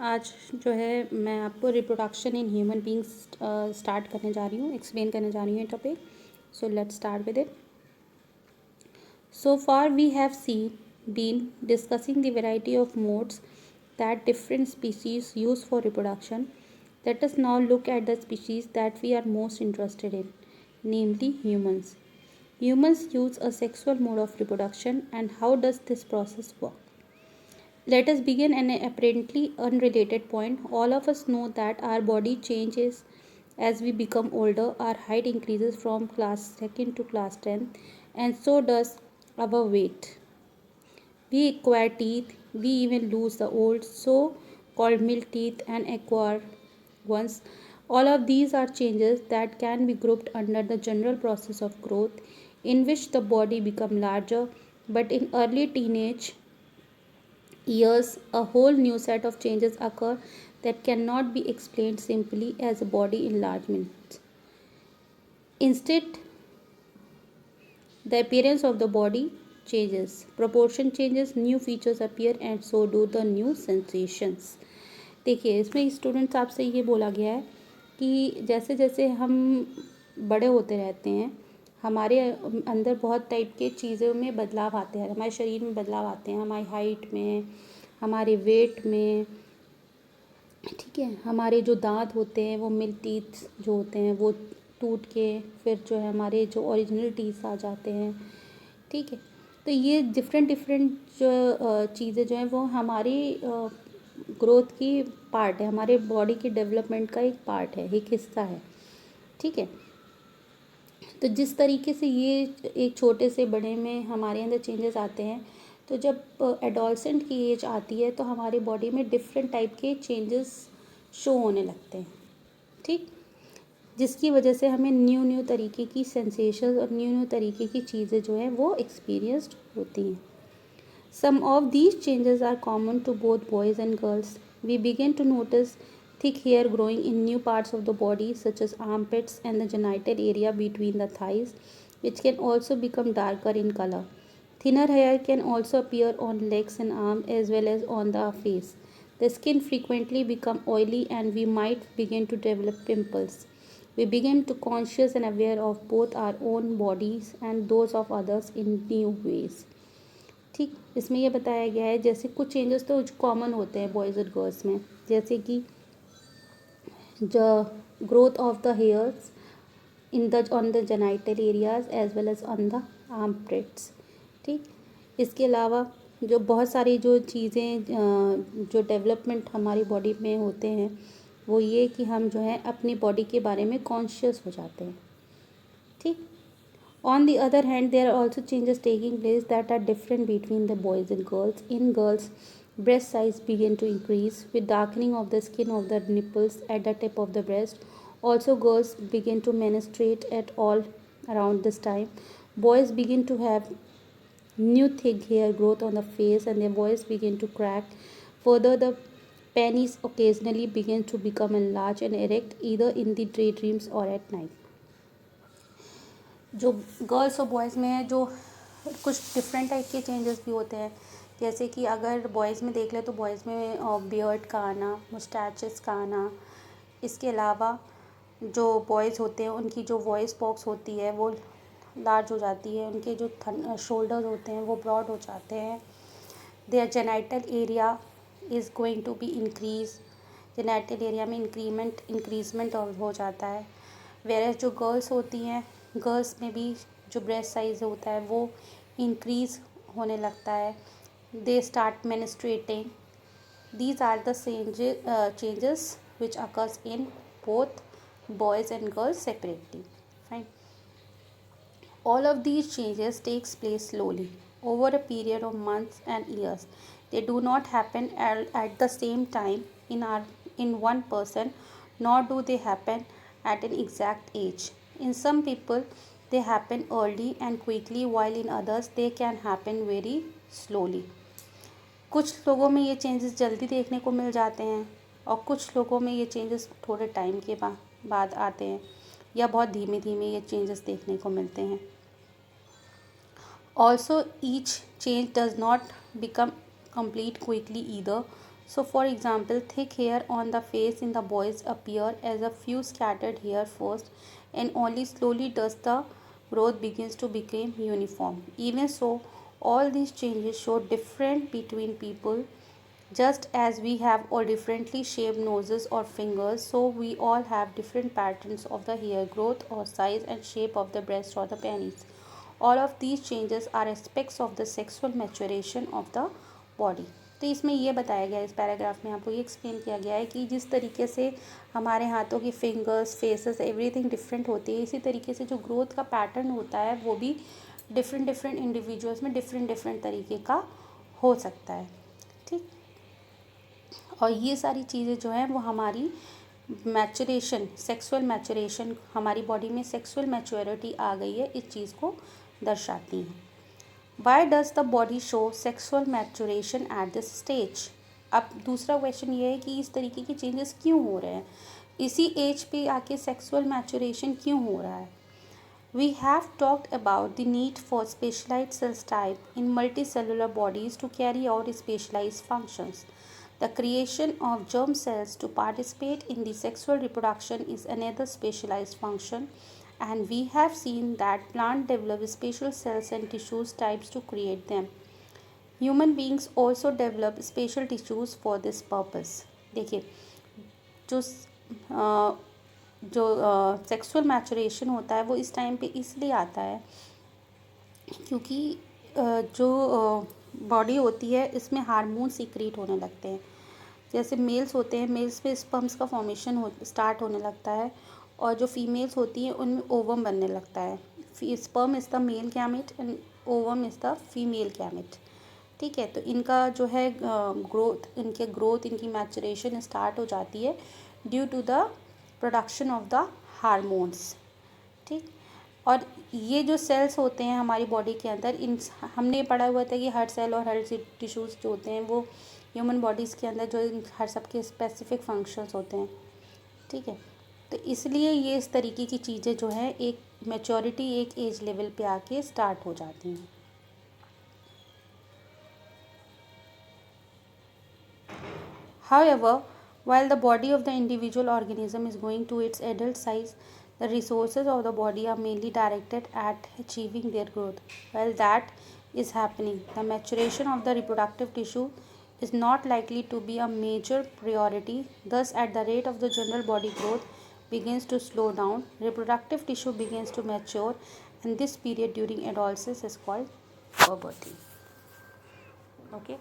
आज जो है मैं आपको reproduction in human beings start करने जा रही हूँ, एक्सप्लेन करने जा रही हूँ ये topic. So let's start with it. So far we have been discussing the variety of modes that different species use for reproduction. Let us now look at the species that we are most interested in, namely humans. Humans use a sexual mode of reproduction, and how does this process work? Let us begin an apparently unrelated point. All of us know that our body changes as we become older. Our height increases from class 2nd to class 10th, and so does our weight. We acquire teeth, we even lose the old so called milk teeth and acquire ones. All of these are changes that can be grouped under the general process of growth, in which the body becomes larger. But in early teenage years, a whole new set of changes occur that cannot be explained simply as a body enlargement. Instead, the appearance of the body changes, proportion changes, new features appear, and so do the new sensations. देखिए, इसमें students आपसे ये बोला गया है कि जैसे जैसे हम बड़े होते रहते हैं, हमारे अंदर बहुत टाइप के चीज़ों में बदलाव आते हैं, हमारे शरीर में बदलाव आते हैं, हमारी हाइट में, हमारे वेट में, ठीक है. हमारे जो दांत होते हैं वो मिल्क टीथ जो होते हैं वो टूट के फिर जो है हमारे जो ओरिजिनल टीथ आ जाते हैं, ठीक है. तो ये डिफरेंट जो चीज़ें जो हैं वो हमारी ग्रोथ की पार्ट है, हमारे बॉडी के डेवलपमेंट का एक पार्ट है, एक हिस्सा है, ठीक है. तो जिस तरीके से ये एक छोटे से बड़े में हमारे अंदर चेंजेस आते हैं, तो जब एडोलसेंट की एज आती है तो हमारी बॉडी में डिफरेंट टाइप के चेंजेस शो होने लगते हैं, ठीक. जिसकी वजह से हमें न्यू तरीके की सेंसेशन और न्यू तरीके की चीज़ें जो हैं वो एक्सपीरियंस्ड होती हैं. Some of these changes are common to both boys and girls. We begin to notice thick hair growing in new parts of the body, such as armpits and the genital area between the thighs, which can also become darker in color. Thinner hair can also appear on legs and arms as well as on the face. The skin frequently becomes oily and we might begin to develop pimples. We begin to conscious and aware of both our own bodies and those of others in new ways. ठीक. इसमें यह बताया गया है जैसे कुछ changes तो common होते हैं बॉयज़ और गर्ल्स में, जैसे कि the growth of the hairs in the on the genital areas as well as on the armpits, ठीक. इसके अलावा जो बहुत सारी जो चीज़ें जो डेवलपमेंट हमारी बॉडी में होते हैं वो ये कि हम जो है अपनी बॉडी के बारे में कॉन्शियस हो जाते हैं, ठीक. On the other hand, there are also changes taking place that are different between the boys and girls. In girls, breast size begin to increase with darkening of the skin of the nipples at the tip of the breast. Also, girls begin to menstruate at all around this time. Boys begin to have new thick hair growth on the face and their voice begin to crack. Further, the penis occasionally begin to become enlarged and erect either in the daydreams or at night. जो girls और boys में है जो कुछ different type के changes भी होते हैं, जैसे कि अगर बॉयज़ में देख ले तो बॉयज़ में बियर्ड का आना, मुस्टैचेस का आना. इसके अलावा जो बॉयज़ होते हैं उनकी जो वॉइस बॉक्स होती है वो लार्ज हो जाती है, उनके जो शोल्डर्स होते हैं वो ब्रॉड हो जाते हैं. There genital area is going to be increase, genital area में इंक्रीजमेंट हो जाता है. वेयर जो गर्ल्स होती हैं, गर्ल्स में भी जो ब्रेस्ट साइज़ होता है वो इंक्रीज़ होने लगता है. They start menstruating. These are the changes which occurs in both boys and girls separately. Fine. All of these changes takes place slowly over a period of months and years. They do not happen at the same time in one person, nor do they happen at an exact age. In some people, they happen early and quickly, while in others, they can happen very slowly. कुछ लोगों में ये changes जल्दी देखने को मिल जाते हैं और कुछ लोगों में ये चेंजेस थोड़े टाइम के बाद आते हैं या बहुत धीमे धीमे ये चेंजेस देखने को मिलते हैं. Also, each change does not become complete quickly either. So for example, thick hair on the face in the boys appear as a few scattered hair first, and only slowly does the growth begins to become uniform. Even so, all these changes show different between people. Just as we have all differently shaped noses or fingers, so we all have different patterns of the hair growth or size and shape of the breast or the penis. All of these changes are aspects of the sexual maturation of the body. तो इसमें ये बताया गया है, इस paragraph में आपको ये एक्सप्लेन किया गया है कि जिस तरीके से हमारे हाथों की फिंगर्स, फेसेस, एवरीथिंग डिफरेंट होती है, इसी तरीके से जो ग्रोथ का पैटर्न होता है वो भी डिफरेंट डिफरेंट इंडिविजुअल्स में डिफरेंट डिफरेंट तरीके का हो सकता है. ठीक. और ये सारी चीज़ें जो हैं वो हमारी मैचुरेशन, सेक्सुअल मैचुरेशन, हमारी बॉडी में सेक्सुअल मैच्योरिटी आ गई है, इस चीज़ को दर्शाती हैं. Why does the body show sexual maturation at this stage? अब दूसरा क्वेश्चन ये है कि इस तरीके के चेंजेस क्यों हो रहे हैं, इसी एज पे आके सेक्सुअल मैचुरेशन क्यों हो रहा है. We have talked about the need for specialized cell type in multicellular bodies to carry out specialized functions. The creation of germ cells to participate in the sexual reproduction is another specialized function, and we have seen that plants develop special cells and tissues types to create them. Human beings also develop special tissues for this purpose. देखिए, जो जो sexual maturation होता है वो इस time पे इसलिए आता है क्योंकि जो बॉडी होती है इसमें हार्मोन सीक्रेट होने लगते हैं. जैसे मेल्स होते हैं, मेल्स पे स्पर्म्स का फॉर्मेशन स्टार्ट होने लगता है, और जो फीमेल्स होती हैं उनमें ओवम बनने लगता है. Sperm is the male gamete and ovum is the female gamete. ठीक है, तो इनका जो है ग्रोथ, इनकी मैचुरेशन स्टार्ट हो जाती है due to the production of the hormones. ठीक. और ये जो सेल्स होते हैं हमारी बॉडी के अंदर, इन हमने पढ़ा हुआ था कि हर सेल और हर टिश्यूज़ जो होते हैं वो ह्यूमन बॉडीज़ के अंदर जो हर सबके स्पेसिफिक फंक्शंस होते हैं. ठीक है, तो इसलिए ये इस तरीके की चीज़ें जो है एक मैच्योरिटी, एक एज लेवल पे आके स्टार्ट हो जाती हैं. However, while the body of the individual organism is going to its adult size, the resources of the body are mainly directed at achieving their growth. While that is happening, the maturation of the reproductive tissue is not likely to be a major priority. Thus, at the rate of the general body growth begins to slow down, reproductive tissue begins to mature, and this period during adolescence is called puberty. Okay.